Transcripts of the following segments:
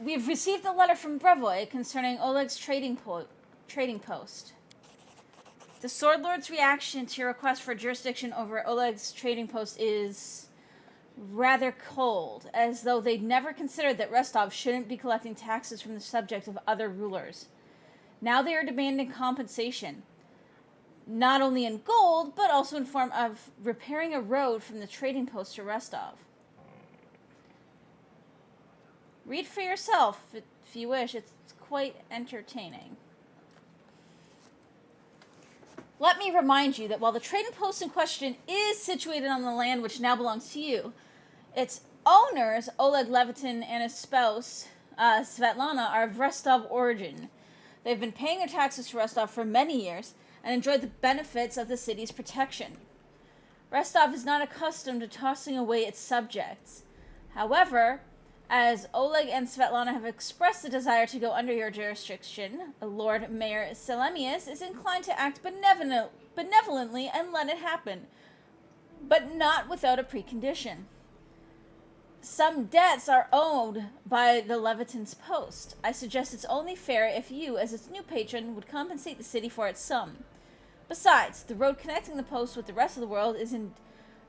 We've received a letter from Brevoy concerning Oleg's trading post. The Sword Lord's reaction to your request for jurisdiction over Oleg's trading post is rather cold, as though they'd never considered that Rostov shouldn't be collecting taxes from the subjects of other rulers. Now they are demanding compensation, not only in gold, but also in form of repairing a road from the trading post to Rostov. Read for yourself, if you wish. It's quite entertaining. Let me remind you that while the trading post in question is situated on the land which now belongs to you, its owners, Oleg Levitin and his spouse, Svetlana, are of Rostov origin. They've been paying their taxes to Rostov for many years and enjoyed the benefits of the city's protection. Rostov is not accustomed to tossing away its subjects. However, as Oleg and Svetlana have expressed the desire to go under your jurisdiction, Lord Mayor Selemius is inclined to act benevolently and let it happen, but not without a precondition. Some debts are owed by the Levitin's post. I suggest it's only fair if you, as its new patron, would compensate the city for its sum. Besides, the road connecting the post with the rest of the world is in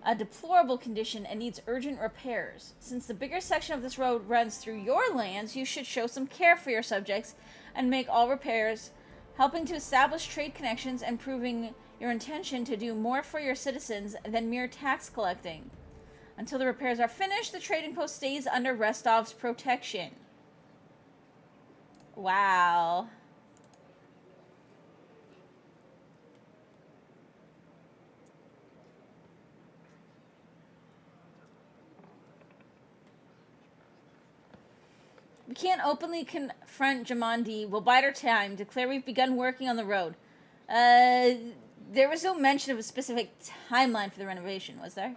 a deplorable condition and needs urgent repairs. Since the bigger section of this road runs through your lands, you should show some care for your subjects and make all repairs, helping to establish trade connections and proving your intention to do more for your citizens than mere tax collecting. Until the repairs are finished, the trading post stays under Rostov's protection. Wow. We can't openly confront Jamandi. We'll bide our time. Declare we've begun working on the road. There was no mention of a specific timeline for the renovation, was there?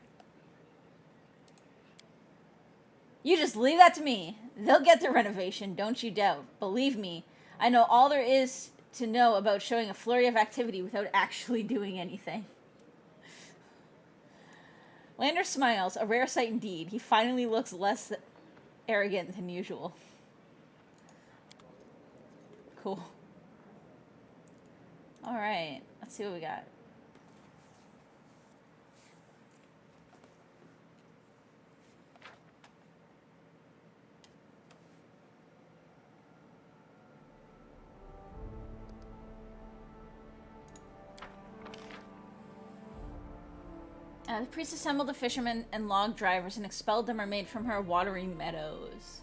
You just leave that to me. They'll get the renovation, don't you doubt. Believe me, I know all there is to know about showing a flurry of activity without actually doing anything. Lander smiles, a rare sight indeed. He finally looks less arrogant than usual. Cool. Alright, let's see what we got. The priest assembled the fishermen and log drivers and expelled them or made from her watery meadows.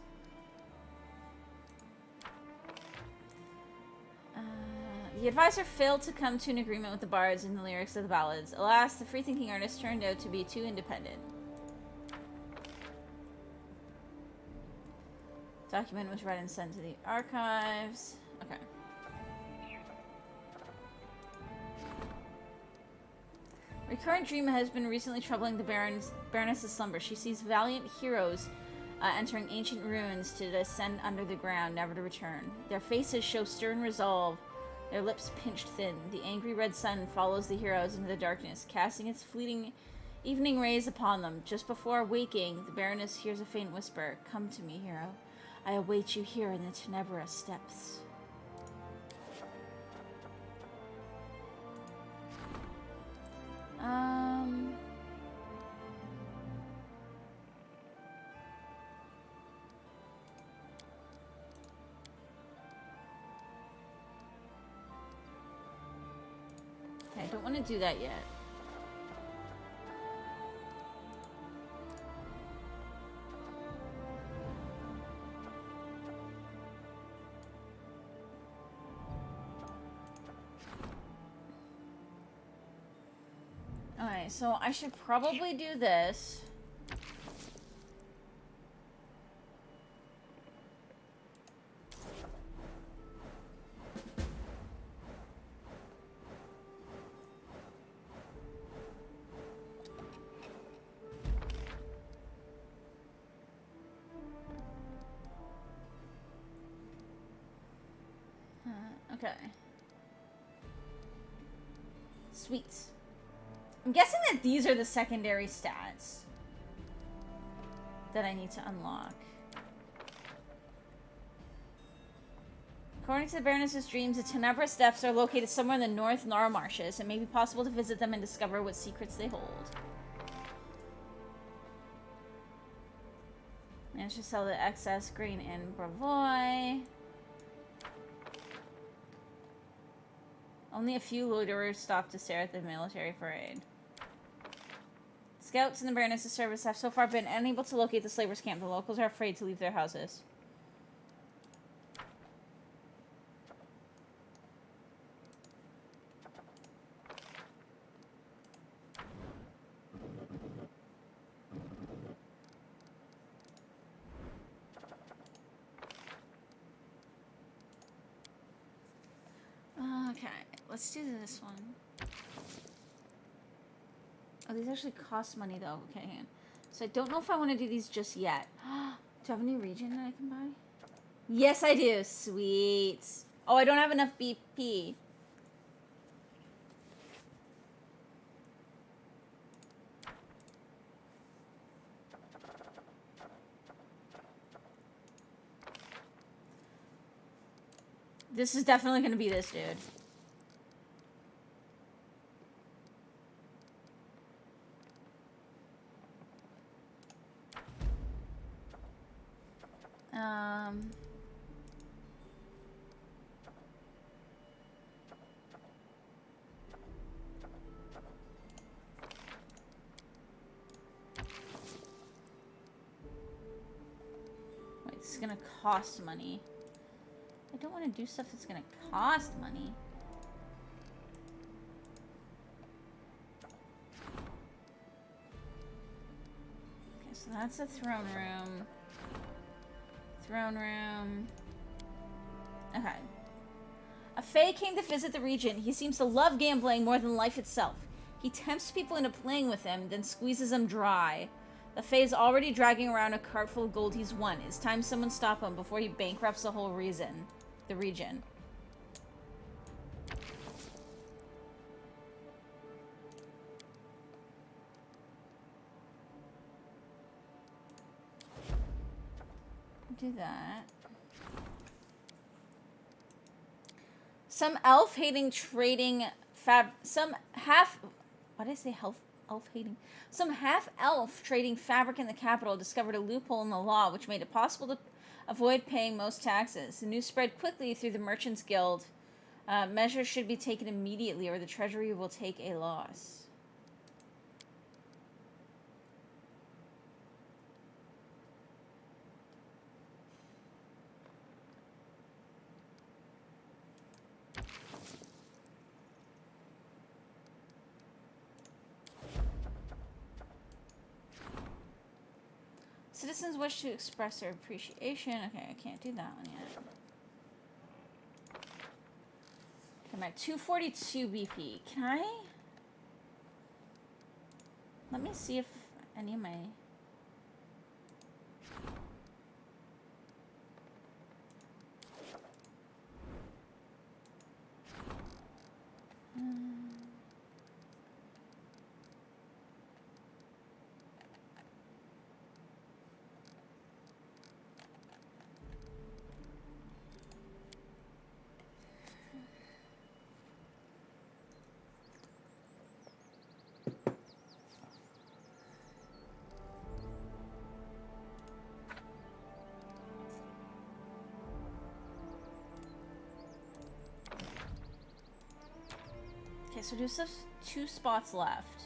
The advisor failed to come to an agreement with the bards in the lyrics of the ballads. Alas, the free-thinking artist turned out to be too independent. Document was read and sent to the archives. Okay. Recurrent dream has been recently troubling the Baroness's slumber. She sees valiant heroes entering ancient ruins to descend under the ground, never to return. Their faces show stern resolve, their lips pinched thin. The angry red sun follows the heroes into the darkness, casting its fleeting evening rays upon them. Just before waking, the Baroness hears a faint whisper. Come to me, hero. I await you here in the Tenebra steppes. Okay, I don't want to do that yet. Alright, so I should probably do this. Okay. Sweet. I'm guessing that these are the secondary stats that I need to unlock. According to the Baroness's dreams, the Tenebrous Depths are located somewhere in the North Nar Marshes. It may be possible to visit them and discover what secrets they hold. Managed to sell the excess grain in Bravoy. Only a few loiterers stopped to stare at the military parade. Scouts in the Baroness's service have so far been unable to locate the slavers' camp. The locals are afraid to leave their houses. Okay, let's do this one. Oh, these actually cost money, though. Okay, hang on. So I don't know if I want to do these just yet. Do I have a new region that I can buy? Yes, I do. Sweet. Oh, I don't have enough BP. This is definitely going to be this dude. Wait, this is going to cost money. I don't want to do stuff that's going to cost money. Okay, so that's a throne room. Throne room. Okay. A Fae came to visit the region. He seems to love gambling more than life itself. He tempts people into playing with him, then squeezes them dry. The Fae is already dragging around a cart full of gold he's won. It's time someone stop him before he bankrupts the whole region. Do that. Some elf-hating trading some half-elf trading fabric in the capital discovered a loophole in the law which made it possible to avoid paying most taxes. The news spread quickly through the Merchants Guild. Measures should be taken immediately or the treasury will take a loss. Citizens wish to express their appreciation. Okay, I can't do that one yet. I'm at 242 BP. Can I? Let me see if any of my... Okay, so there's just 2 spots left.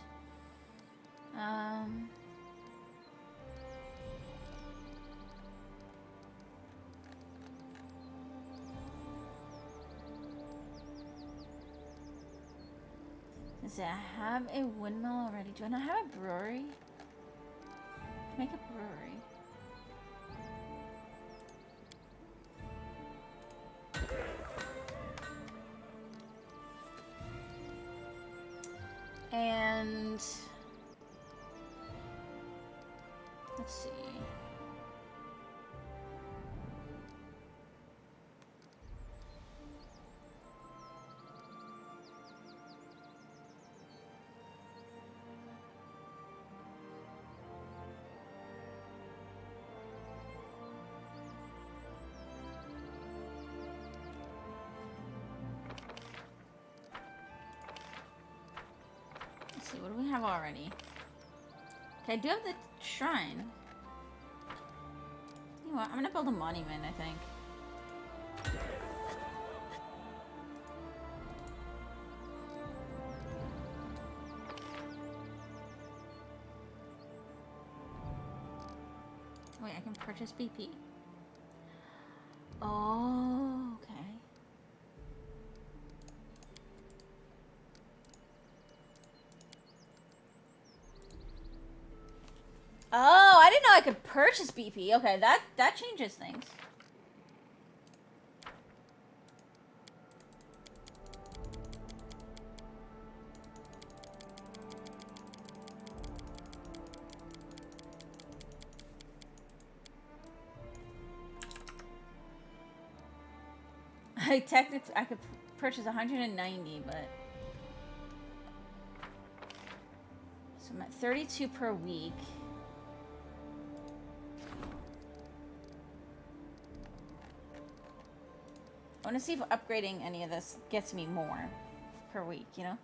Does it have a windmill already? Do I not have a brewery? Make a brewery. And let's see. see, what do we have already? Okay, I do have the shrine. You know what? I'm gonna build a monument, I think. Wait, I can purchase BP. Oh, okay. Oh, I didn't know I could purchase BP. Okay, that changes things. Technically, I could purchase 190, but... So I'm at 32 per week. I want to see if upgrading any of this gets me more per week, you know?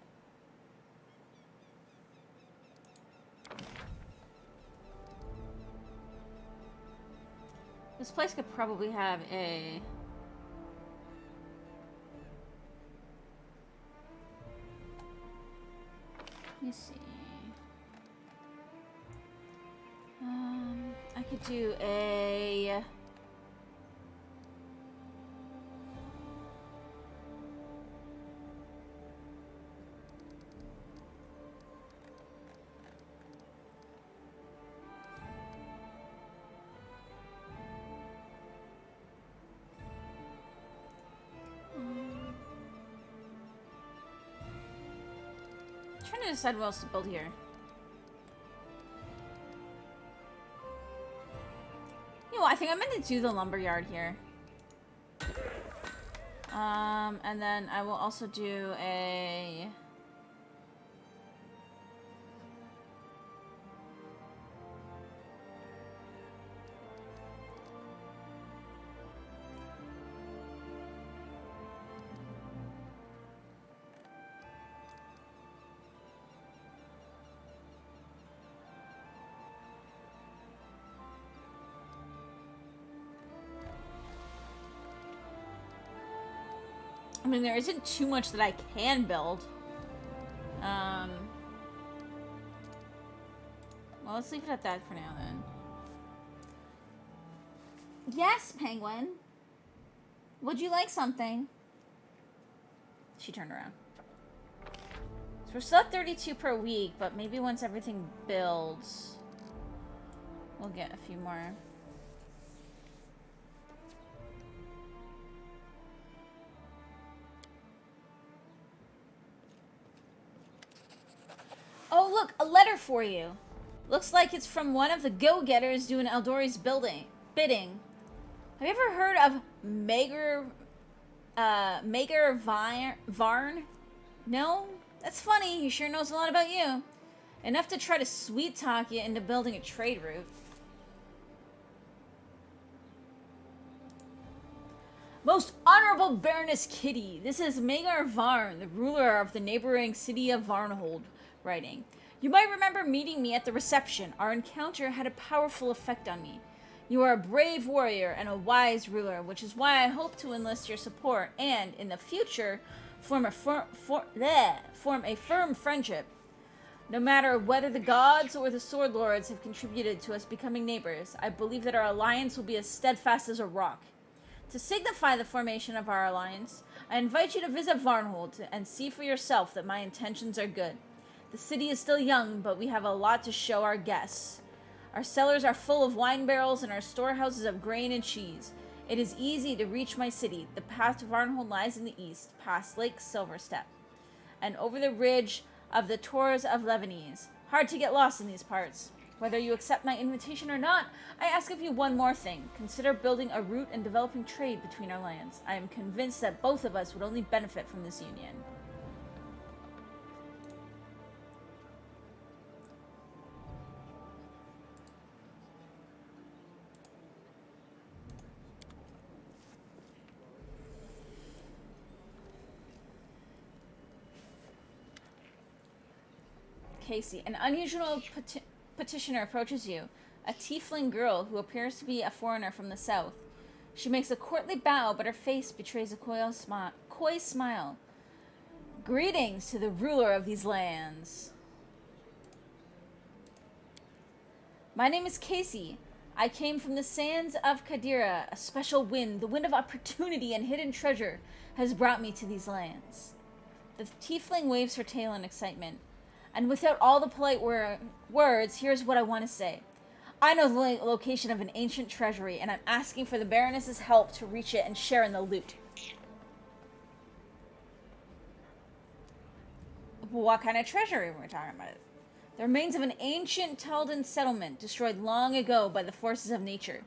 This place could probably have a... Let me see. I could do a... trying to decide what else to build here. You know, I think I'm going to do the lumberyard here. And then I will also do a... I mean, there isn't too much that I can build. Well, let's leave it at that for now, then. Yes, Penguin. Would you like something? She turned around. So we're still at 32 per week, but maybe once everything builds, we'll get a few more. Oh, look, a letter for you. Looks like it's from one of the go-getters doing Eldori's bidding. Have you ever heard of Mager Varn? No? That's funny. He sure knows a lot about you. Enough to try to sweet-talk you into building a trade route. Most Honorable Baroness Kitty, this is Magar Varn, the ruler of the neighboring city of Varnhold, writing. You might remember meeting me at the reception. Our encounter had a powerful effect on me. You are a brave warrior and a wise ruler, which is why I hope to enlist your support and, in the future, form a firm friendship. No matter whether the gods or the sword lords have contributed to us becoming neighbors, I believe that our alliance will be as steadfast as a rock. To signify the formation of our alliance, I invite you to visit Varnhold and see for yourself that my intentions are good. The city is still young, but we have a lot to show our guests. Our cellars are full of wine barrels and our storehouses of grain and cheese. It is easy to reach my city. The path to Varnhold lies in the east, past Lake Silverstep, and over the ridge of the Tors of Lebanese. Hard to get lost in these parts. Whether you accept my invitation or not, I ask of you one more thing. Consider building a route and developing trade between our lands. I am convinced that both of us would only benefit from this union. Casey. An unusual petitioner approaches you, a tiefling girl who appears to be a foreigner from the south. She makes a courtly bow, but her face betrays a coy smile. Greetings to the ruler of these lands. My name is Casey. I came from the sands of Kadira. A special wind, the wind of opportunity and hidden treasure, has brought me to these lands. The tiefling waves her tail in excitement. And without all the polite words, here's what I want to say. I know the location of an ancient treasury, and I'm asking for the Baroness's help to reach it and share in the loot. What kind of treasury were we talking about? The remains of an ancient Taldan settlement destroyed long ago by the forces of nature.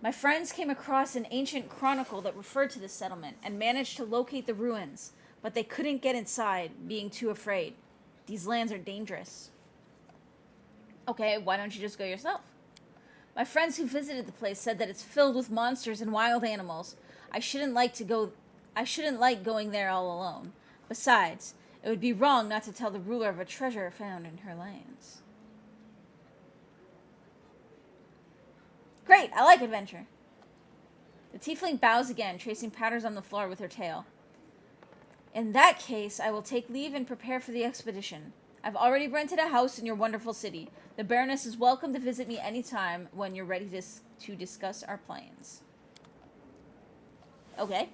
My friends came across an ancient chronicle that referred to this settlement and managed to locate the ruins, but they couldn't get inside, being too afraid. These lands are dangerous. Okay, why don't you just go yourself? My friends who visited the place said that it's filled with monsters and wild animals. I shouldn't like going there all alone. Besides, it would be wrong not to tell the ruler of a treasure found in her lands. Great, I like adventure. The tiefling bows again, tracing patterns on the floor with her tail. In that case, I will take leave and prepare for the expedition. I've already rented a house in your wonderful city. The Baroness is welcome to visit me anytime when you're ready to discuss our plans. Okay.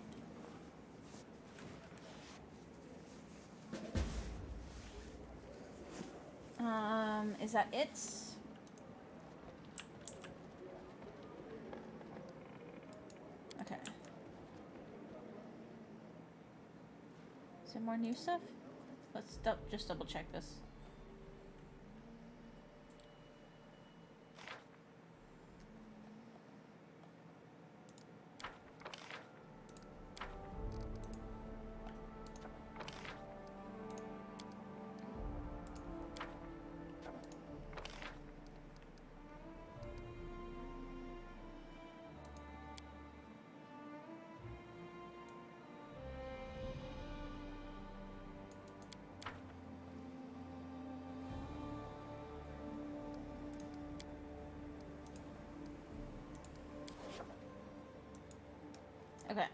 Is that it? Okay. Is there more new stuff? Let's just double check this. Okay.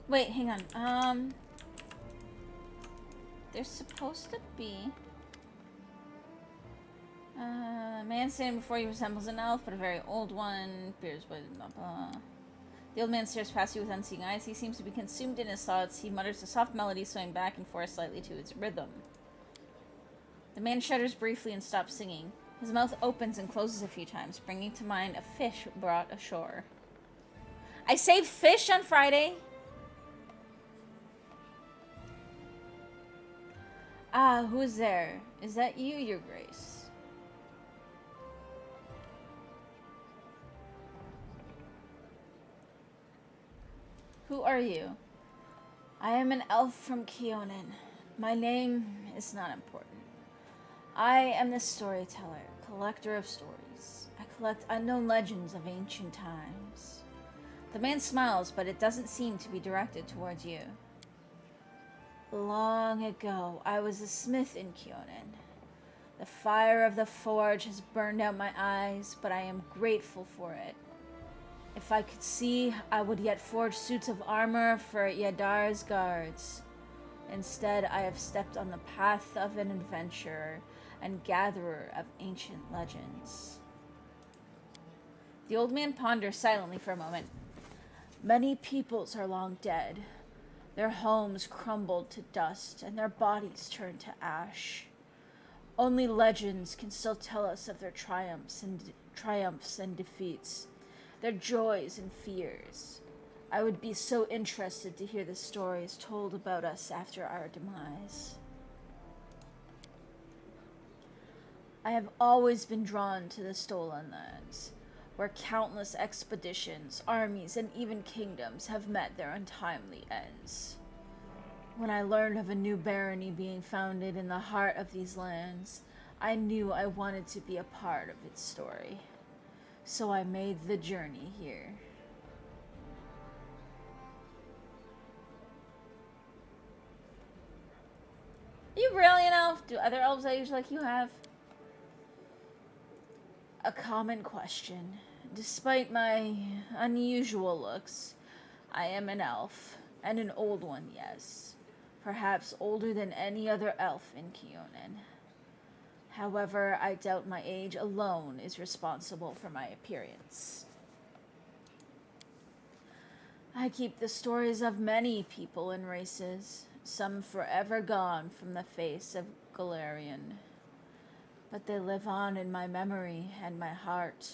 Wait, hang on. There's supposed to be... a man standing before you resembles an elf, but a very old one. Beers, blah, blah, blah. The old man stares past you with unseeing eyes. He seems to be consumed in his thoughts. He mutters a soft melody, swaying back and forth slightly to its rhythm. The man shudders briefly and stops singing. His mouth opens and closes a few times, bringing to mind a fish brought ashore. I saved fish on Friday. Ah, who is there? Is that you, Your Grace? Who are you? I am an elf from Keonan. My name is not important. I am the storyteller, collector of stories. I collect unknown legends of ancient times. The man smiles, but it doesn't seem to be directed towards you. Long ago, I was a smith in Keonan. The fire of the forge has burned out my eyes, but I am grateful for it. If I could see, I would yet forge suits of armor for Yadar's guards. Instead, I have stepped on the path of an adventurer and gatherer of ancient legends. The old man ponders silently for a moment. Many peoples are long dead. Their homes crumbled to dust, and their bodies turned to ash. Only legends can still tell us of their triumphs and defeats, their joys and fears. I would be so interested to hear the stories told about us after our demise. I have always been drawn to the Stolen Lands, where countless expeditions, armies, and even kingdoms have met their untimely ends. When I learned of a new barony being founded in the heart of these lands, I knew I wanted to be a part of its story. So I made the journey here. Are you really an elf? Do other elves age like you have? A common question. Despite my unusual looks, I am an elf, and an old one, yes. Perhaps older than any other elf in Keonan. However, I doubt my age alone is responsible for my appearance. I keep the stories of many people and races, some forever gone from the face of Galarian. But they live on in my memory and my heart.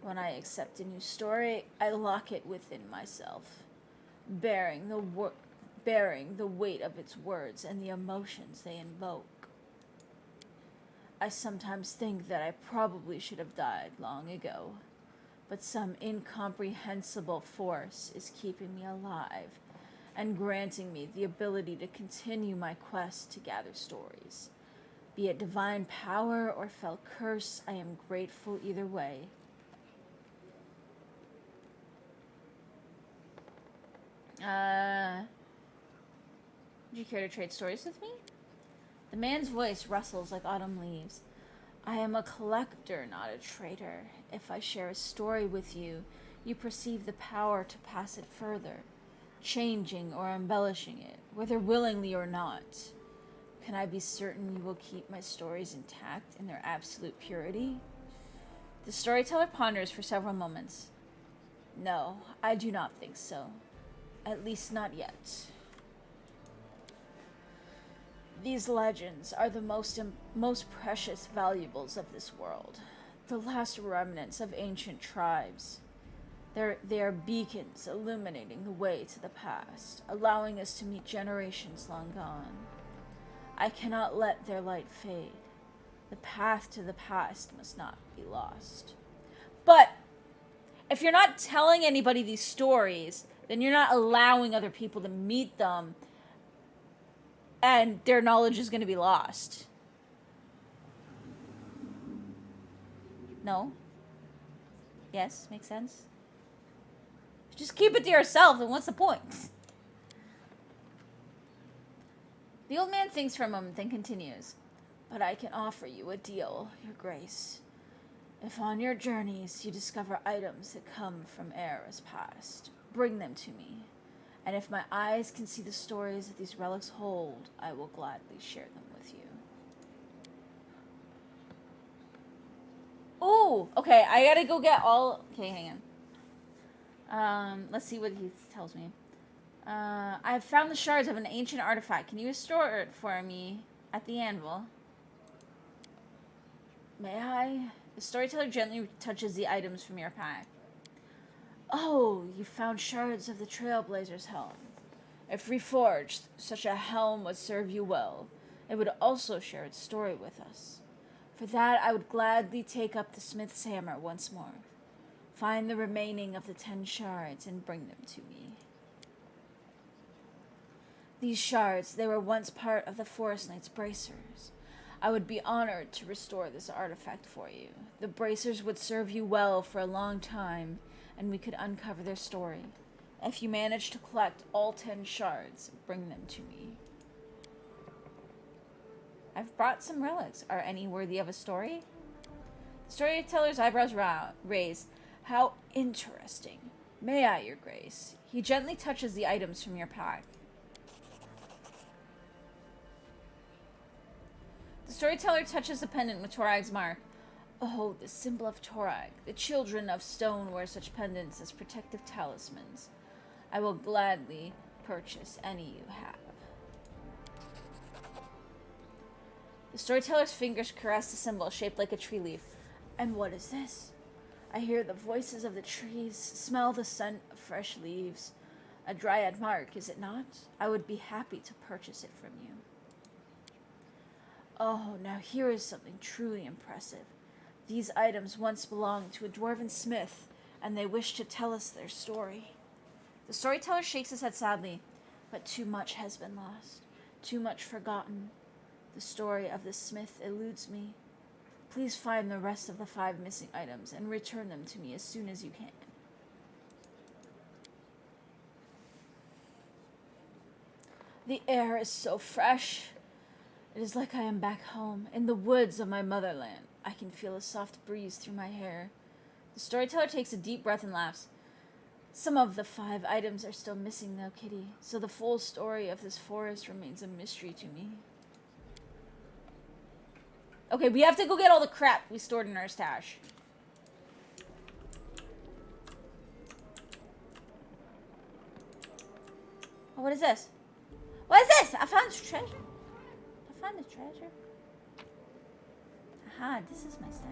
When I accept a new story, I lock it within myself, bearing the weight of its words and the emotions they invoke. I sometimes think that I probably should have died long ago, but some incomprehensible force is keeping me alive and granting me the ability to continue my quest to gather stories. Be it divine power or fell curse, I am grateful either way. Would you care to trade stories with me? The man's voice rustles like autumn leaves. I am a collector, not a trader. If I share a story with you, you perceive the power to pass it further, changing or embellishing it, whether willingly or not. Can I be certain you will keep my stories intact in their absolute purity? The storyteller ponders for several moments. No, I do not think so. At least not yet. These legends are the most precious valuables of this world, the last remnants of ancient tribes. They are beacons illuminating the way to the past, allowing us to meet generations long gone. I cannot let their light fade. The path to the past must not be lost. But if you're not telling anybody these stories, then you're not allowing other people to meet them, and their knowledge is going to be lost. No? Yes? Makes sense? Just keep it to yourself, and what's the point? The old man thinks for a moment, then continues. But I can offer you a deal, your grace. If on your journeys you discover items that come from eras past, bring them to me. And if my eyes can see the stories that these relics hold, I will gladly share them with you. Ooh, okay, I gotta go get all... Okay, hang on. Let's see what he tells me. I've found the shards of an ancient artifact. Can you restore it for me at the anvil? May I? The storyteller gently touches the items from your pack. Oh, you found shards of the Trailblazer's helm. If reforged, such a helm would serve you well. It would also share its story with us. For that, I would gladly take up the smith's hammer once more. Find the remaining of the 10 shards and bring them to me. These shards, they were once part of the Forest Knight's bracers. I would be honored to restore this artifact for you. The bracers would serve you well for a long time, and we could uncover their story. If you manage to collect all 10 shards, bring them to me. I've brought some relics. Are any worthy of a story? The storyteller's eyebrows raise. How interesting. May I, your grace? He gently touches the items from your pack. The storyteller touches the pendant with Torag's mark. Oh, the symbol of Torag. The children of stone wear such pendants as protective talismans. I will gladly purchase any you have. The storyteller's fingers caress the symbol shaped like a tree leaf. And what is this? I hear the voices of the trees, smell the scent of fresh leaves. A dryad mark, is it not? I would be happy to purchase it from you. Oh, now here is something truly impressive. These items once belonged to a dwarven smith, and they wish to tell us their story. The storyteller shakes his head sadly. But too much has been lost, too much forgotten. The story of the smith eludes me. Please find the rest of the 5 missing items and return them to me as soon as you can. The air is so fresh. It is like I am back home, in the woods of my motherland. I can feel a soft breeze through my hair. The storyteller takes a deep breath and laughs. Some of the 5 items are still missing, though, Kitty, so the full story of this forest remains a mystery to me. Okay, we have to go get all the crap we stored in our stash. Oh, what is this? What is this? I found treasure. I found the treasure. Aha, this is my stash.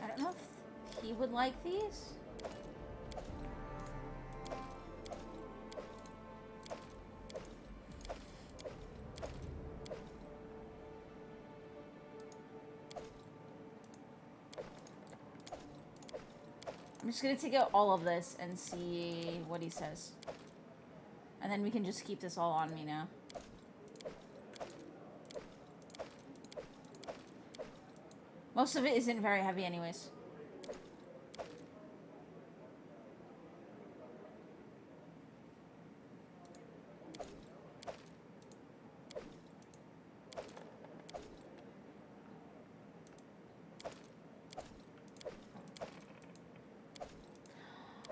I don't know if he would like these. I'm just gonna take out all of this and see what he says. And then we can just keep this all on me now. Most of it isn't very heavy anyways.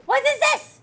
What is this?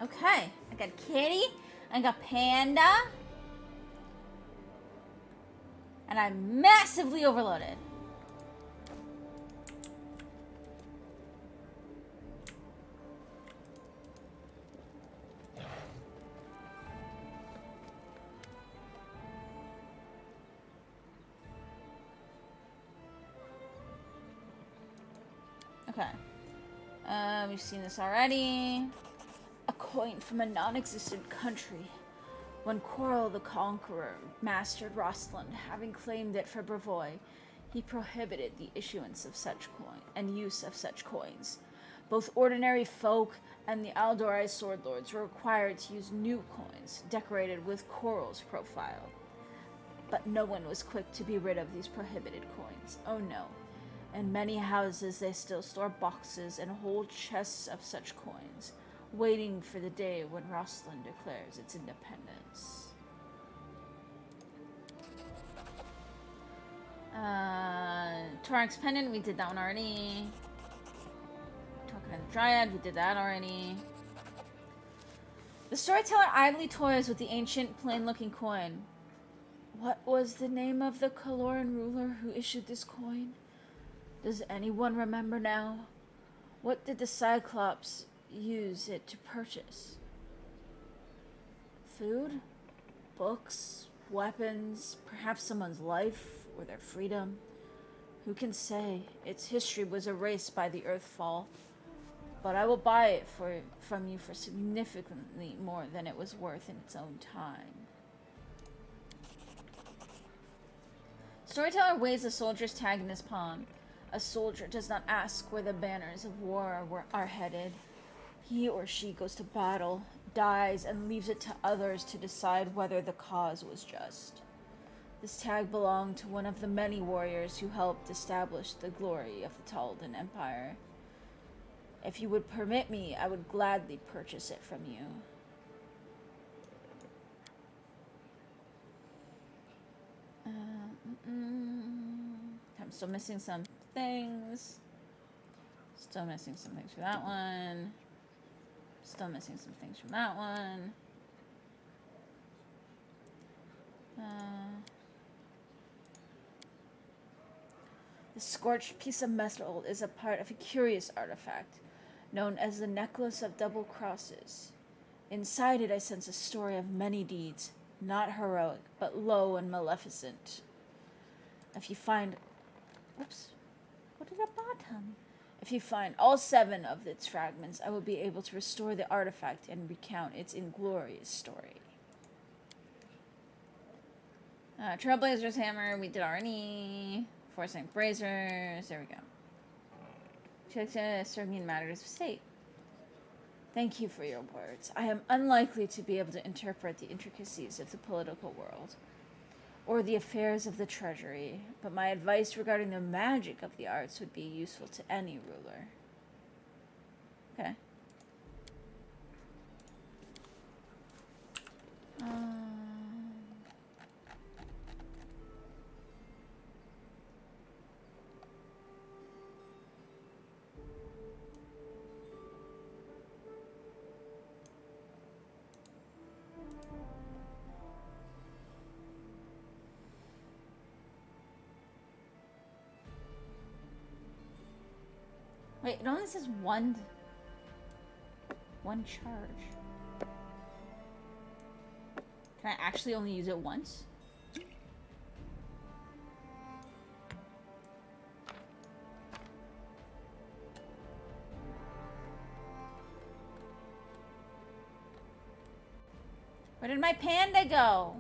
Okay, I got Kitty, I got Panda, and I'm massively overloaded. Okay, we've seen this already. A coin from a non-existent country. When Quarrel the Conqueror mastered Rostland, having claimed it for Brevoy, he prohibited the issuance of such coin and use of such coins. Both ordinary folk and the Aldorai sword lords were required to use new coins, decorated with Quarrel's profile. But no one was quick to be rid of these prohibited coins. Oh no. In many houses they still store boxes and whole chests of such coins, waiting for the day when Rostland declares its independence. Torax Pendant, we did that one already. Token of the Dryad, we did that already. The storyteller idly toys with the ancient, plain-looking coin. What was the name of the Kaloran ruler who issued this coin? Does anyone remember now? What did the Cyclops use it to purchase? Food? Books? Weapons? Perhaps someone's life or their freedom? Who can say? Its history was erased by the Earthfall. But I will buy it from you for significantly more than it was worth in its own time. Storyteller weighs a soldier's tag in his palm. A soldier does not ask where the banners of war are headed. He or she goes to battle, dies, and leaves it to others to decide whether the cause was just. This tag belonged to one of the many warriors who helped establish the glory of the Taldan Empire. If you would permit me, I would gladly purchase it from you. I'm still missing some things. Still missing some things for that one. Still missing some things from that one. The scorched piece of metal is a part of a curious artifact known as the Necklace of Double Crosses. Inside it I sense a story of many deeds, not heroic, but low and maleficent. If you find... Whoops. What did that bottom? If you find all 7 of its fragments, I will be able to restore the artifact and recount its inglorious story. Trailblazer's Hammer, we did already. Forcing Brazers, there we go. To serve me in matters of state. Thank you for your words. I am unlikely to be able to interpret the intricacies of the political world or the affairs of the treasury, but my advice regarding the magic of the arts would be useful to any ruler. Okay. Wait, it only says one charge. Can I actually only use it once? Where did my panda go?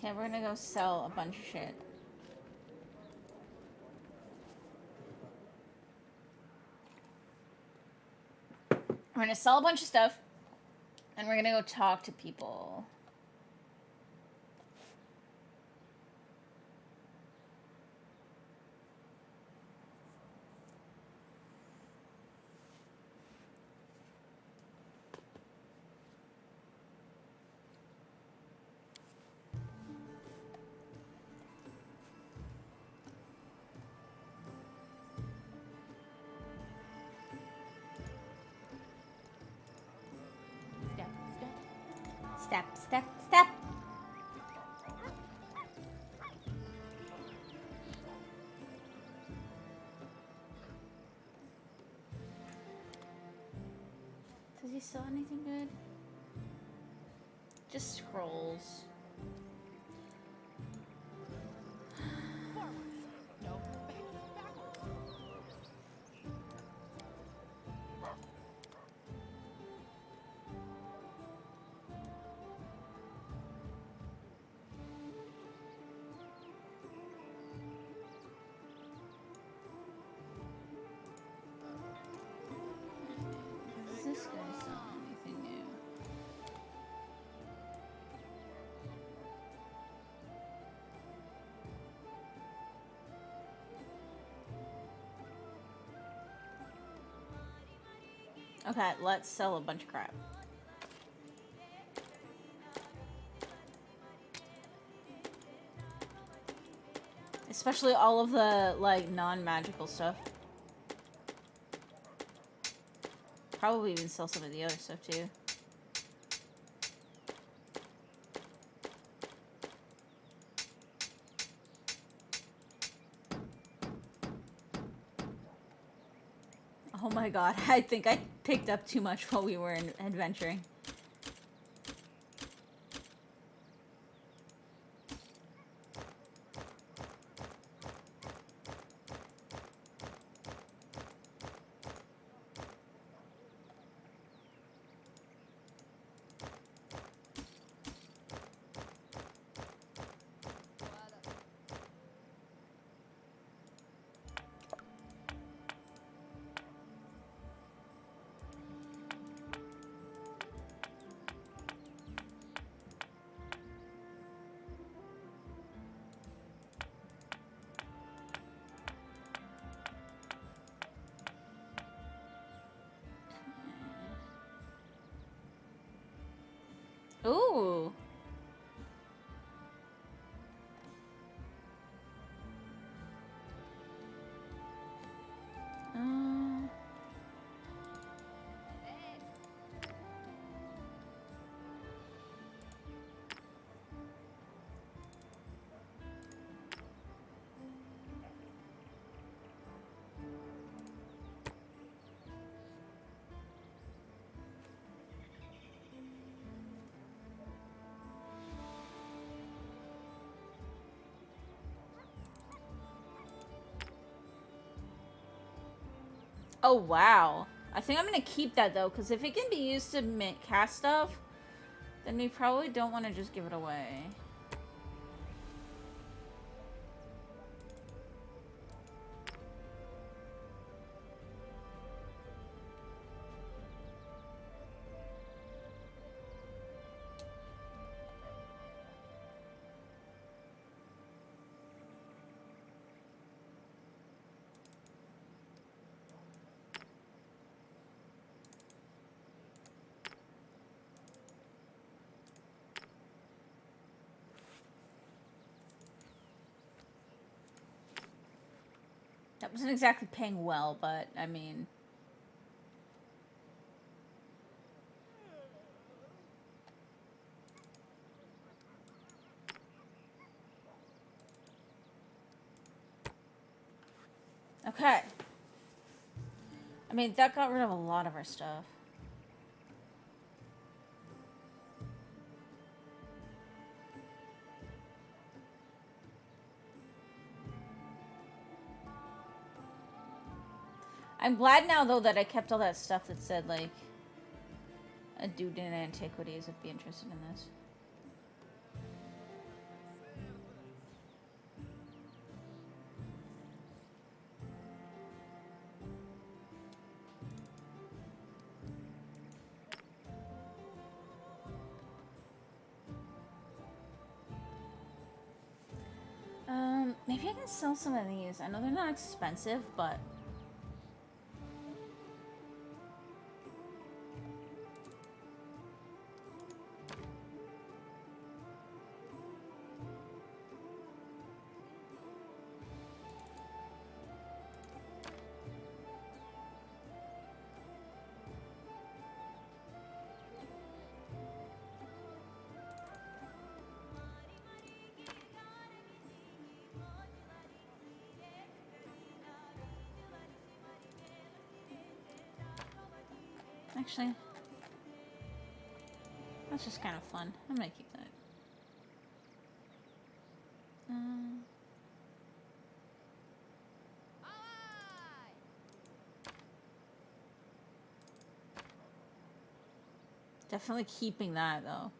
Okay, we're gonna go sell a bunch of shit. We're gonna sell a bunch of stuff, and we're gonna go talk to people. Step, step, step. Does he sell anything good? Just scrolls. Does this guy sell anything new? Okay, let's sell a bunch of crap. Especially all of the, like, non-magical stuff. Probably even sell some of the other stuff, too. Oh my god, I think I picked up too much while we were adventuring. Ooh. Uh, oh, wow. I think I'm going to keep that, though, because if it can be used to cast stuff, then we probably don't want to just give it away. That wasn't exactly paying well, but, I mean... Okay. I mean, that got rid of a lot of our stuff. I'm glad now, though, that I kept all that stuff that said, like, a dude in antiquities would be interested in this. Maybe I can sell some of these. I know they're not expensive, but... Actually, that's just kind of fun. I'm gonna keep that. Definitely keeping that, though.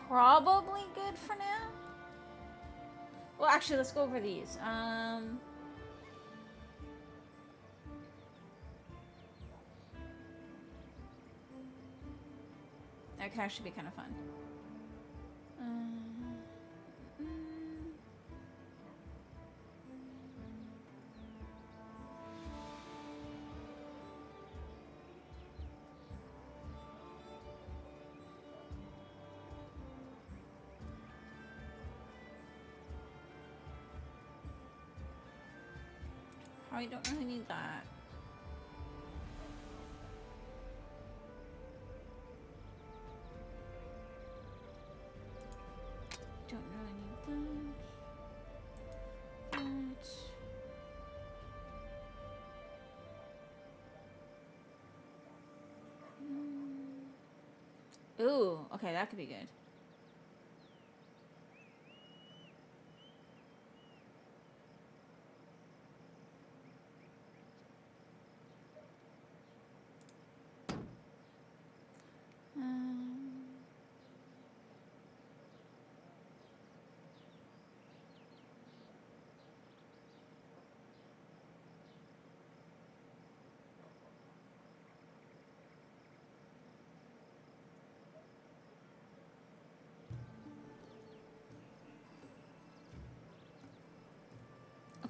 Probably good for now. Well, actually, let's go over these. That could actually be kind of fun. Probably don't really need that. Don't really need that. Ooh, okay, that could be good.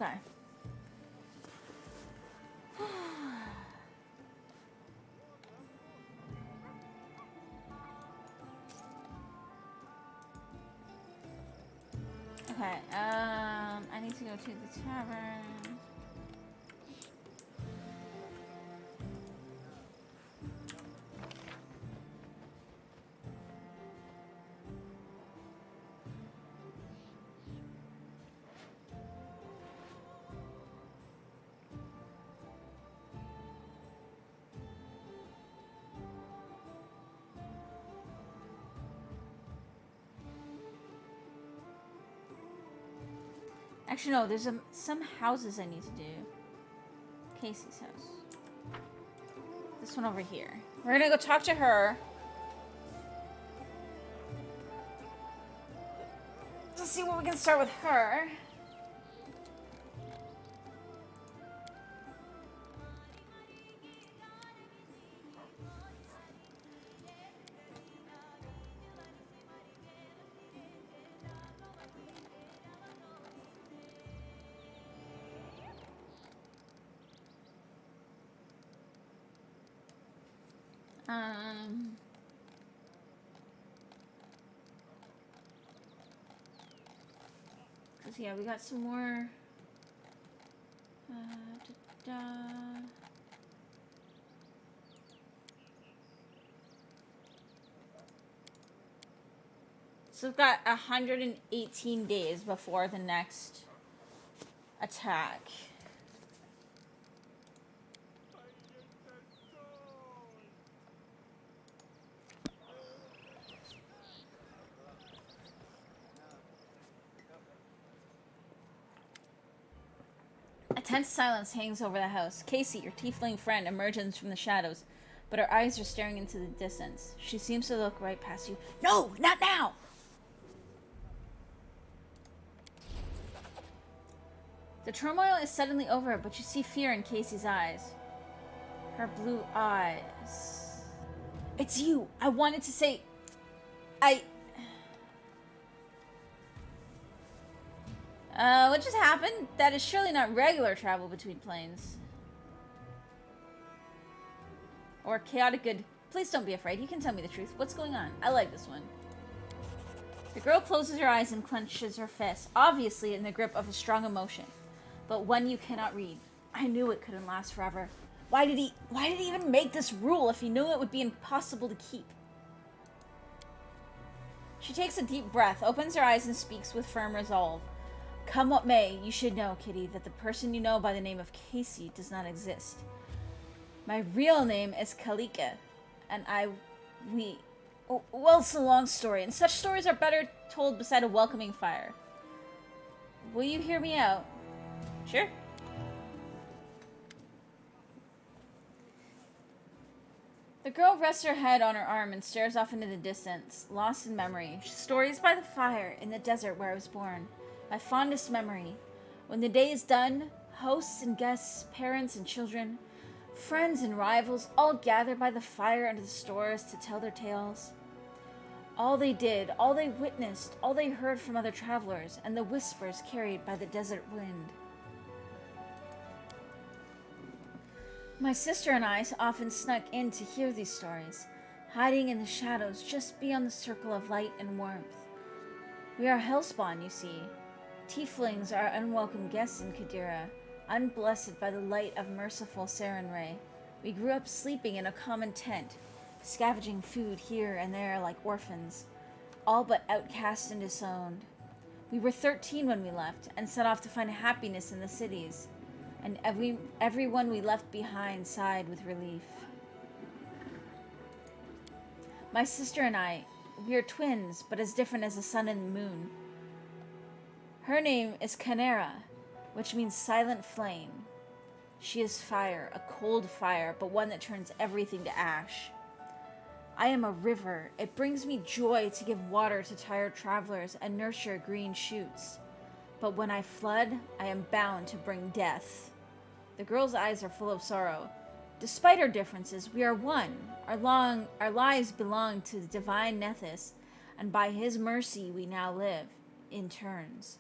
Okay. Okay, I need to go to the tavern. Actually, no, there's some houses I need to do. Casey's house. This one over here. We're gonna go talk to her. Let's see what we can start with her. Cause yeah, we got some more. Da, da. So we've got 118 days before the next attack. A tense silence hangs over the house. Casey, your tiefling friend, emerges from the shadows, but her eyes are staring into the distance. She seems to look right past you. No, not now! The turmoil is suddenly over, but you see fear in Casey's eyes. Her blue eyes. It's you! I wanted to say... what just happened? That is surely not regular travel between planes. Or chaotic good. Please don't be afraid. You can tell me the truth. What's going on? I like this one. The girl closes her eyes and clenches her fists, obviously in the grip of a strong emotion. But one you cannot read. I knew it couldn't last forever. Why did he even make this rule if he knew it would be impossible to keep? She takes a deep breath, opens her eyes, and speaks with firm resolve. Come what may, you should know, Kitty, that the person you know by the name of Casey does not exist. My real name is Kalika, and well, it's a long story, and such stories are better told beside a welcoming fire. Will you hear me out? Sure. The girl rests her head on her arm and stares off into the distance, lost in memory. Stories by the fire in the desert where I was born. My fondest memory. When the day is done, hosts and guests, parents and children, friends and rivals all gather by the fire under the stars to tell their tales. All they did, all they witnessed, all they heard from other travelers, and the whispers carried by the desert wind. My sister and I often snuck in to hear these stories, hiding in the shadows just beyond the circle of light and warmth. We are hellspawn, you see. Tieflings are unwelcome guests in Kadira, unblessed by the light of merciful Sarenrae. We grew up sleeping in a common tent, scavenging food here and there like orphans, all but outcast and disowned. We were 13 when we left, and set off to find happiness in the cities, and everyone we left behind sighed with relief. My sister and I, we are twins, but as different as the sun and the moon. Her name is Canera, which means silent flame. She is fire, a cold fire, but one that turns everything to ash. I am a river. It brings me joy to give water to tired travelers and nurture green shoots. But when I flood, I am bound to bring death. The girl's eyes are full of sorrow. Despite our differences, we are one. Our lives belong to the divine Nethys, and by his mercy we now live, in turns.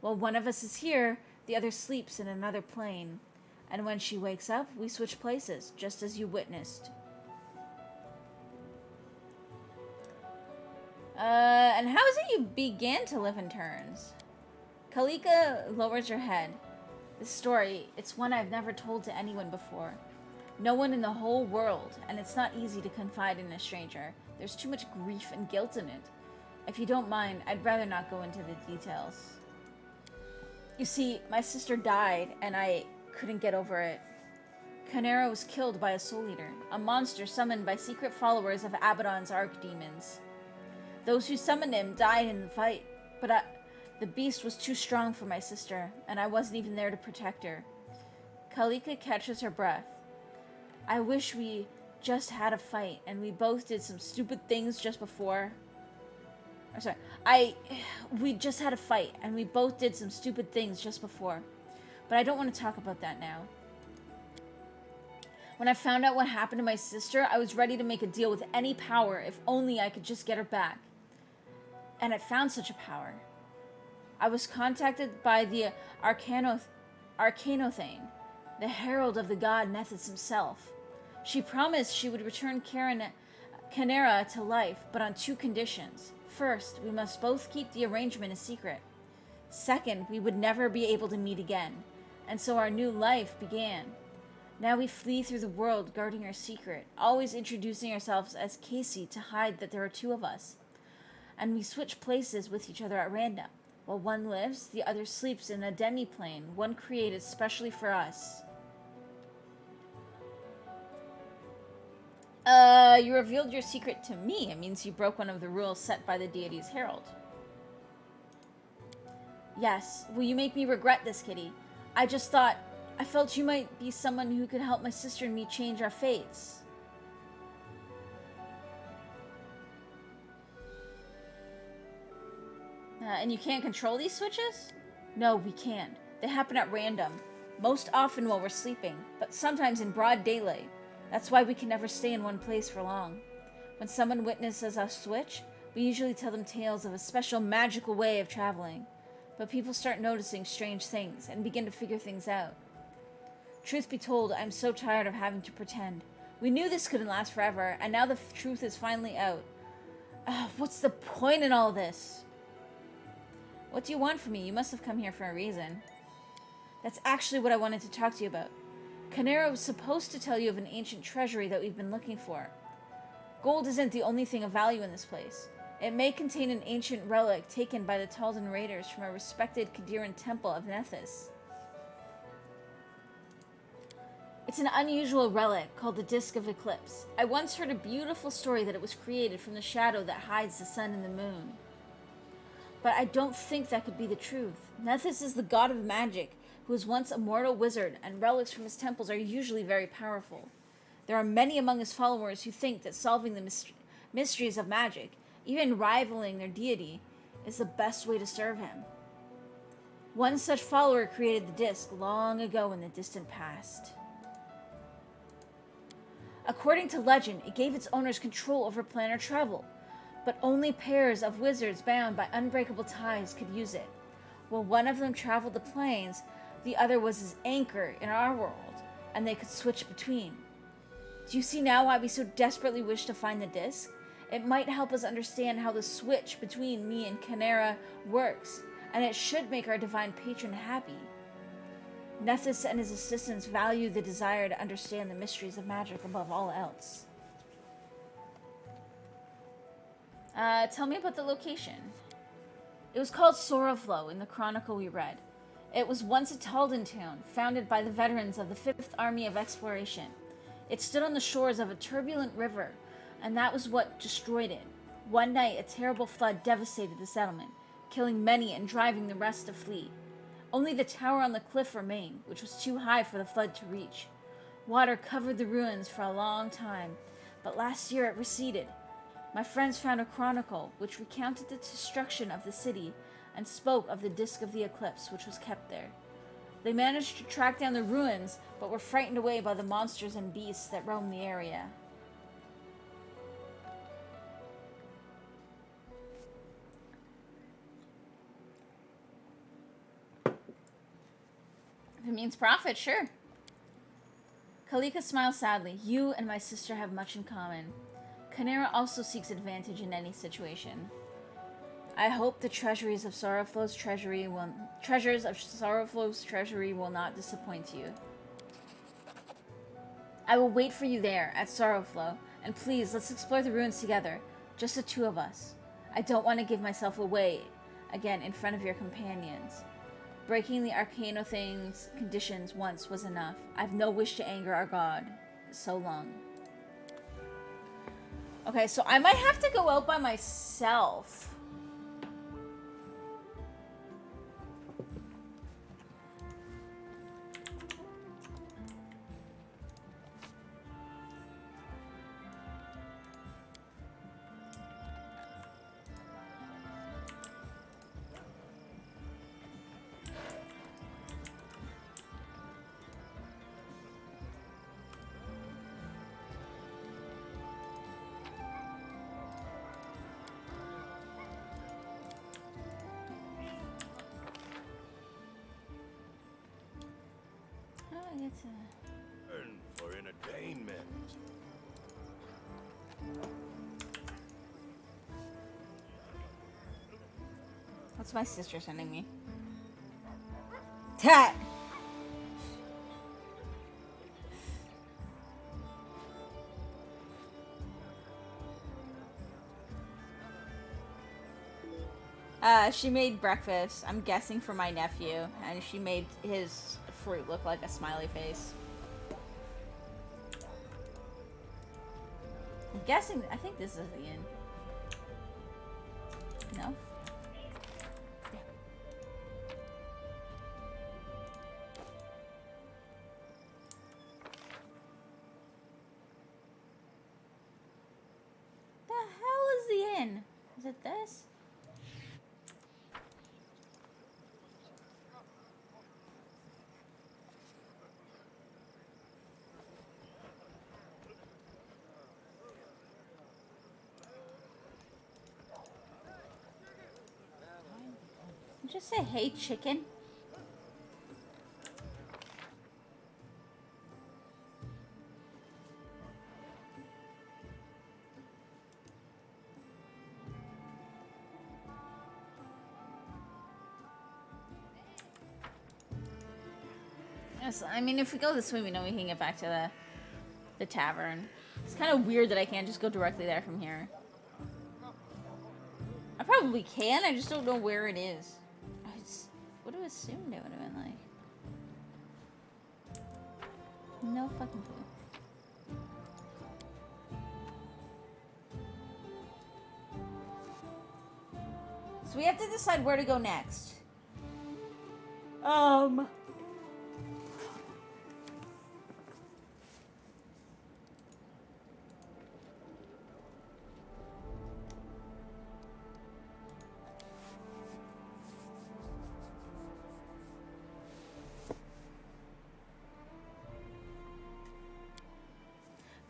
While one of us is here, The other sleeps in another plane. And when she wakes up, we switch places, just as you witnessed. And how is it you began to live in turns? Kalika lowers her head. This story, it's one I've never told to anyone before. No one in the whole world, and it's not easy to confide in a stranger. There's too much grief and guilt in it. If you don't mind, I'd rather not go into the details. You see, my sister died, and I couldn't get over it. Canera was killed by a soul eater, a monster summoned by secret followers of Abaddon's archdemons. Those who summoned him died in the fight, but the beast was too strong for my sister, and I wasn't even there to protect her. Kalika catches her breath. I wish we just had a fight, and we both did some stupid things just before. We just had a fight, and we both did some stupid things just before. But I don't want to talk about that now. When I found out what happened to my sister, I was ready to make a deal with any power if only I could just get her back. And I found such a power. I was contacted by the Arcanothane, the herald of the god Nethys himself. She promised she would return Canera to life, but on 2 conditions. First, we must both keep the arrangement a secret. Second, we would never be able to meet again. And so our new life began. Now we flee through the world guarding our secret, always introducing ourselves as Casey to hide that there are 2 of us. And we switch places with each other at random. While one lives, the other sleeps in a demi-plane, one created specially for us. You revealed your secret to me. It means you broke one of the rules set by the deity's herald. Yes, will you make me regret this, Kitty? I felt you might be someone who could help my sister and me change our fates. And you can't control these switches? No, we can't. They happen at random. Most often while we're sleeping, but sometimes in broad daylight. That's why we can never stay in one place for long. When someone witnesses us switch, we usually tell them tales of a special magical way of traveling. But people start noticing strange things and begin to figure things out. Truth be told, I'm so tired of having to pretend. We knew this couldn't last forever, and now the truth is finally out. What's the point in all this? What do you want from me? You must have come here for a reason. That's actually what I wanted to talk to you about. Canera was supposed to tell you of an ancient treasury that we've been looking for. Gold isn't the only thing of value in this place. It may contain an ancient relic taken by the Taldan raiders from a respected Kadiran temple of Nethys. It's an unusual relic called the Disc of Eclipse. I once heard a beautiful story that it was created from the shadow that hides the sun and the moon. But I don't think that could be the truth. Nethys is the god of magic, who was once a mortal wizard, and relics from his temples are usually very powerful. There are many among his followers who think that solving the mysteries of magic, even rivaling their deity, is the best way to serve him. One such follower created the disc long ago in the distant past. According to legend, it gave its owners control over planar travel, but only pairs of wizards bound by unbreakable ties could use it. While one of them traveled the planes, the other was his anchor in our world, and they could switch between. Do you see now why we so desperately wish to find the disc? It might help us understand how the switch between me and Canera works, and it should make our divine patron happy. Nethys and his assistants value the desire to understand the mysteries of magic above all else. Tell me about the location. It was called Sorrowflow in the chronicle we read. It was once a Taldan town, founded by the veterans of the 5th Army of Exploration. It stood on the shores of a turbulent river, and that was what destroyed it. One night, a terrible flood devastated the settlement, killing many and driving the rest to flee. Only the tower on the cliff remained, which was too high for the flood to reach. Water covered the ruins for a long time, but last year it receded. My friends found a chronicle which recounted the destruction of the city and spoke of the Disc of the Eclipse, which was kept there. They managed to track down the ruins, but were frightened away by the monsters and beasts that roamed the area. it means profit, sure. Kalika smiles sadly. You and my sister have much in common. Kanera also seeks advantage in any situation. I hope the treasures of Sorrowflow's treasury will not disappoint you. I will wait for you there at Sorrowflow, and please, let's explore the ruins together. Just the two of us. I don't want to give myself away again in front of your companions. Breaking the Arcanothane's conditions once was enough. I've no wish to anger our god. So long. Okay, so I might have to go out by myself. For entertainment. What's my sister sending me? Tat! She made breakfast, I'm guessing for my nephew, and she made his fruit look like a smiley face. I'm guessing, I think this is the inn. No? Yeah. The hell is the inn? Is it this? Just say, hey, chicken. Yes, I mean, if we go this way, we know we can get back to the tavern. It's kind of weird that I can't just go directly there from here. I probably can, I just don't know where it is. I would have assumed it would have been like... No fucking clue. So we have to decide where to go next.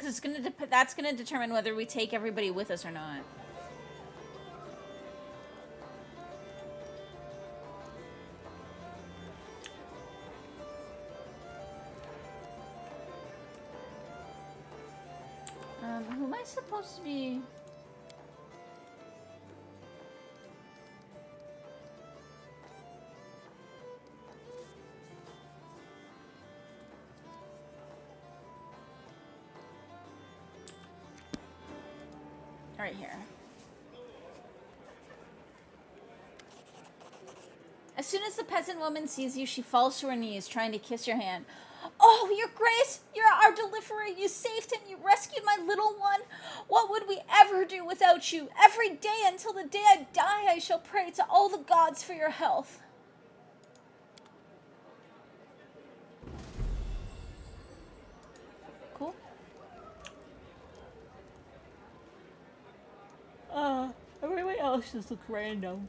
Because that's gonna determine whether we take everybody with us or not. Who am I supposed to be? Right here. As soon as the peasant woman sees you, she falls to her knees, trying to kiss your hand. Oh, your grace! You're our deliverer! You saved him! You rescued my little one! What would we ever do without you? Every day until the day I die, I shall pray to all the gods for your health. Cool. Everybody else just looks random.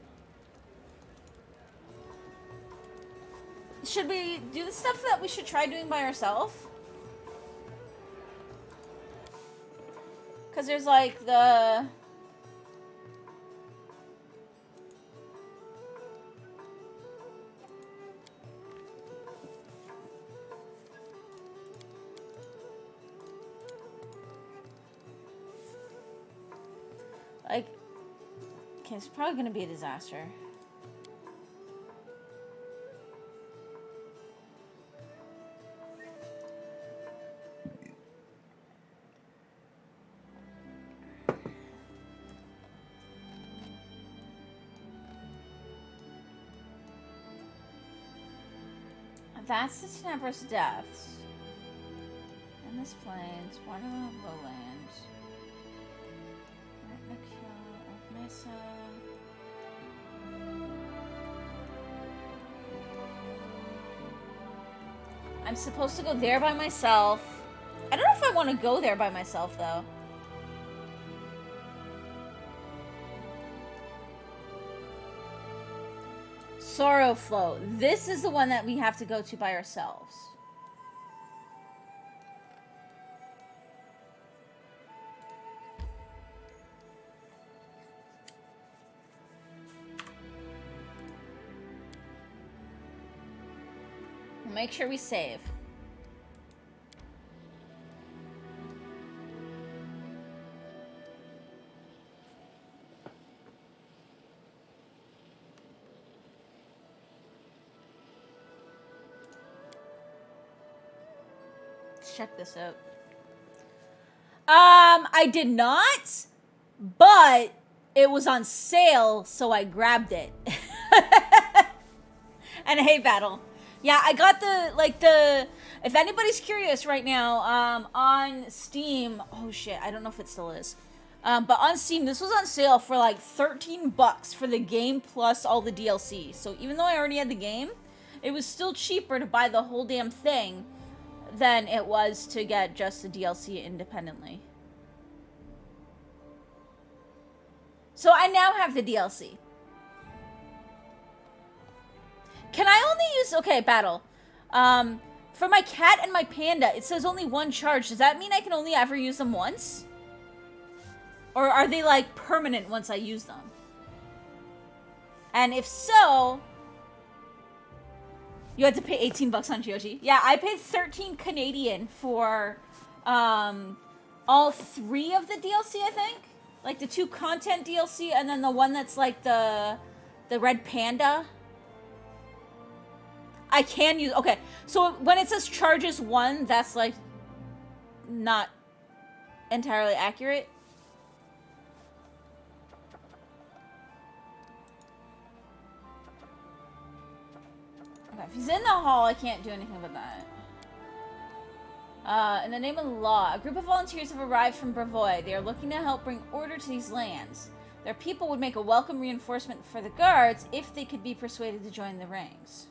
Should we do the stuff that we should try doing by ourselves? Because there's like the... Like, okay, it's probably gonna be a disaster. That's the Tenebris Depths. In this plains, water lowlands. Old Mesa. I'm supposed to go there by myself. I don't know if I want to go there by myself, though. Sorrow Flow. This is the one that we have to go to by ourselves. We'll make sure we save. Check this out. I did not, but it was on sale, so I grabbed it. And hey, Battle. Yeah, I got if anybody's curious right now, on Steam, oh shit, I don't know if it still is. But on Steam, this was on sale for like $13 for the game plus all the DLC. So even though I already had the game, it was still cheaper to buy the whole damn thing than it was to get just the DLC independently. So I now have the DLC. Can I only use... Okay, Battle. For my cat and my panda, it says only one charge. Does that mean I can only ever use them once? Or are they, like, permanent once I use them? And if so... You had to pay $18 on GOG. Yeah, I paid 13 Canadian for all 3 of the DLC, I think. Like the 2 content DLC and then the one that's like the red panda. I can use... Okay, so when it says charges 1, that's like not entirely accurate. Okay, if he's in the hall, I can't do anything with that. In the name of the law, a group of volunteers have arrived from Bravoy. They are looking to help bring order to these lands. Their people would make a welcome reinforcement for the guards if they could be persuaded to join the ranks.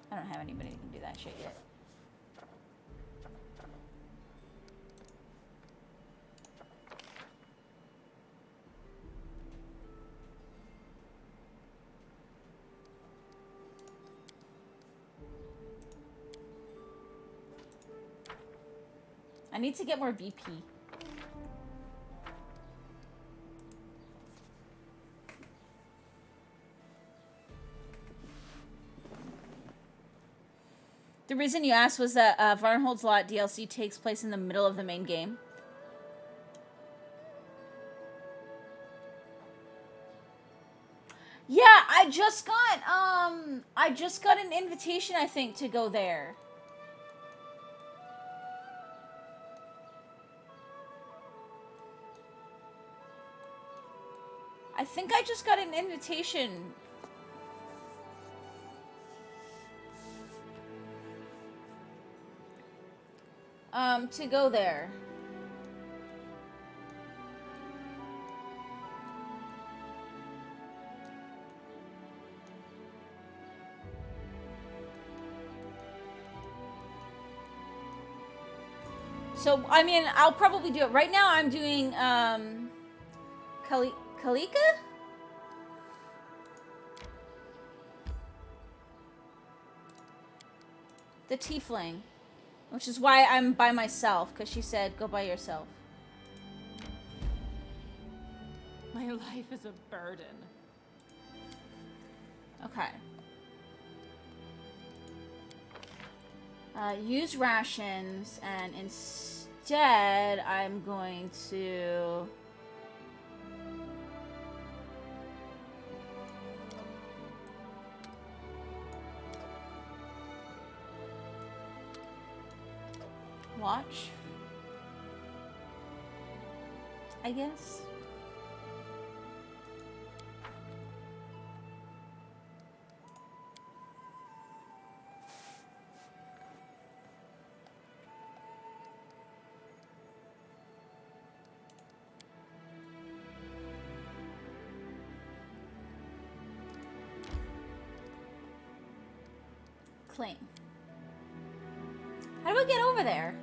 I don't have anybody who can do that shit yet. I need to get more BP. The reason you asked was that Varnhold's Lot DLC takes place in the middle of the main game. Yeah, I just got an invitation, I think, to go there. I think I just got an invitation. To go there. So, I mean, I'll probably do it. Right now, I'm doing, Kalika? The tiefling. Which is why I'm by myself, because she said, go by yourself. My life is a burden. Okay. Use rations, and instead I'm going to Watch. I guess. Claim. How do I get over there?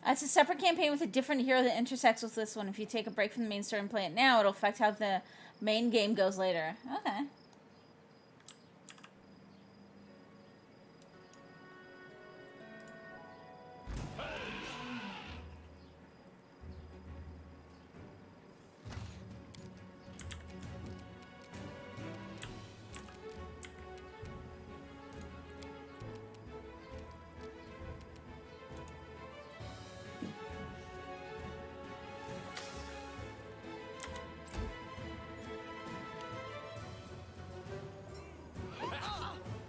It's a separate campaign with a different hero that intersects with this one. If you take a break from the main story and play it now, it'll affect how the main game goes later. Okay.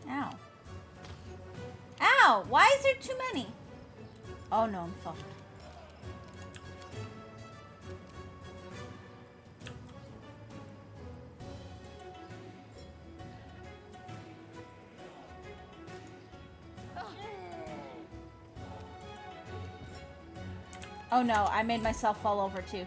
Ow. Ow! Why is there too many? Oh no, I'm fucked. Oh no, I made myself fall over too.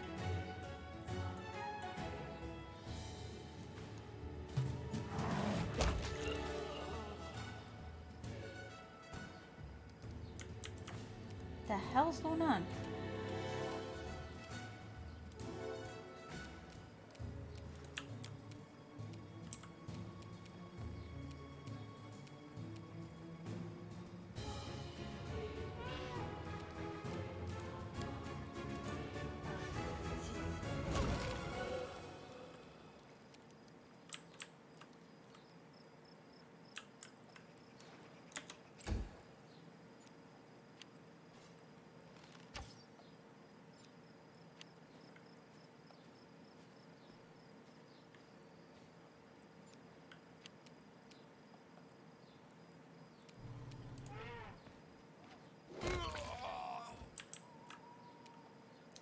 What the hell's going on?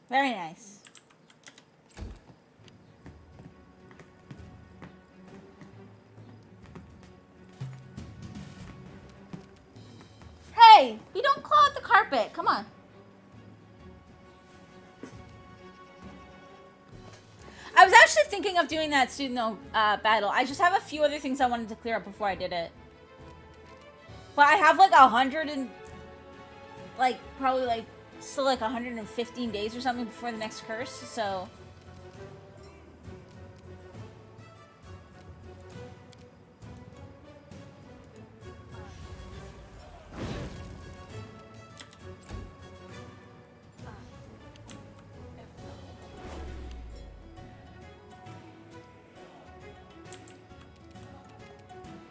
Very nice. Hey, you don't claw at the carpet. Come on. I was actually thinking of doing that student battle. I just have a few other things I wanted to clear up before I did it. But I have like 100 and like probably like still like 115 days or something before the next curse, so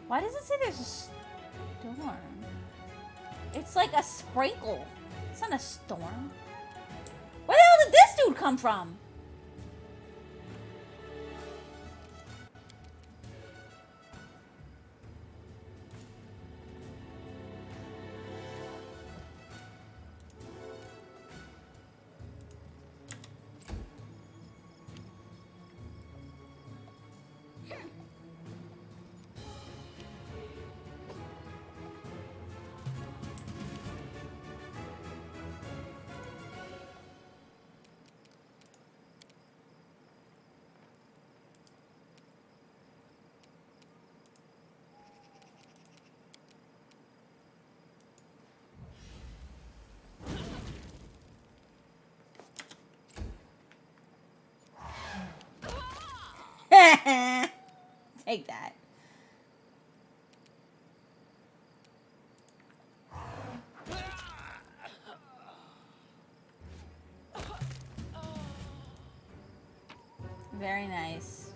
why does it say there's a storm? It's like a sprinkle. It's not a storm. Where the hell did this dude come from? Take that. Very nice.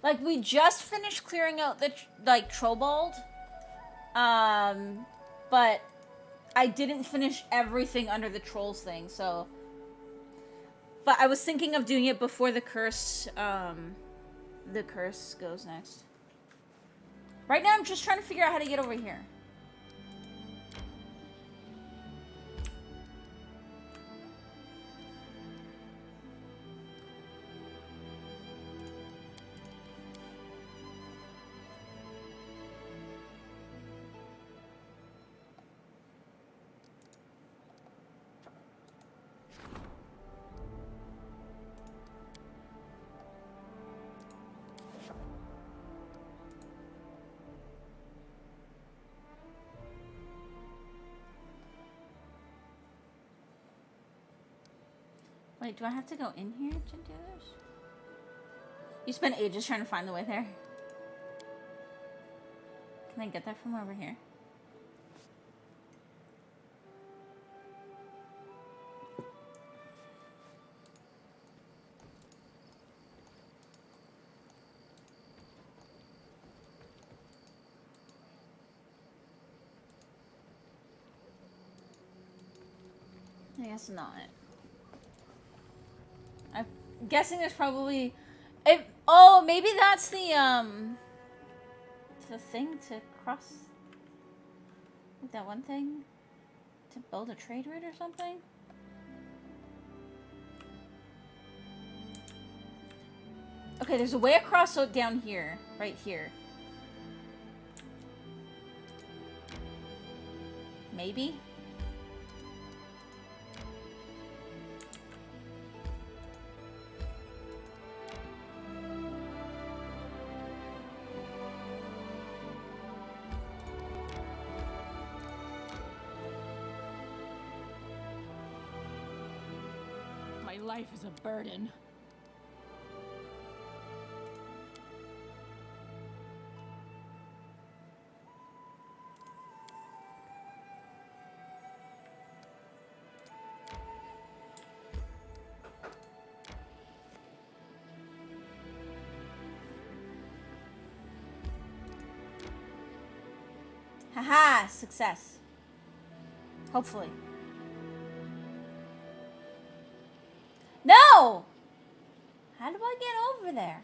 Like, we just finished clearing out the, Trobald. But I didn't finish everything under the trolls thing, so... But I was thinking of doing it before the curse goes next. Right now, I'm just trying to figure out how to get over here. Wait, do I have to go in here to do this? You spent ages trying to find the way there. Can I get there from over here? I guess not. I'm guessing there's probably... oh, maybe that's the thing to cross... Like that one thing? To build a trade route or something? Okay, there's a way across down here. Right here. Maybe? My life is a burden. Haha, success. Hopefully. No! How do I get over there?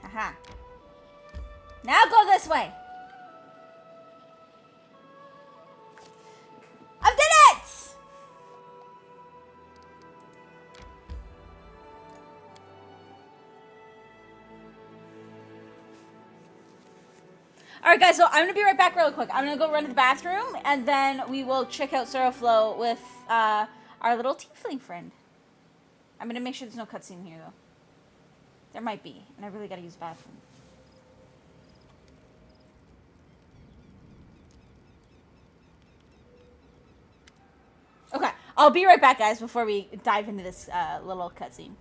Haha. Now go this way. I did it! Alright guys, so I'm gonna be right back really quick. I'm gonna go run to the bathroom, and then we will check out Sorrowflow with our little tiefling friend. I'm gonna make sure there's no cutscene here, though. There might be, and I really gotta use the bathroom. Okay, I'll be right back, guys, before we dive into this little cutscene.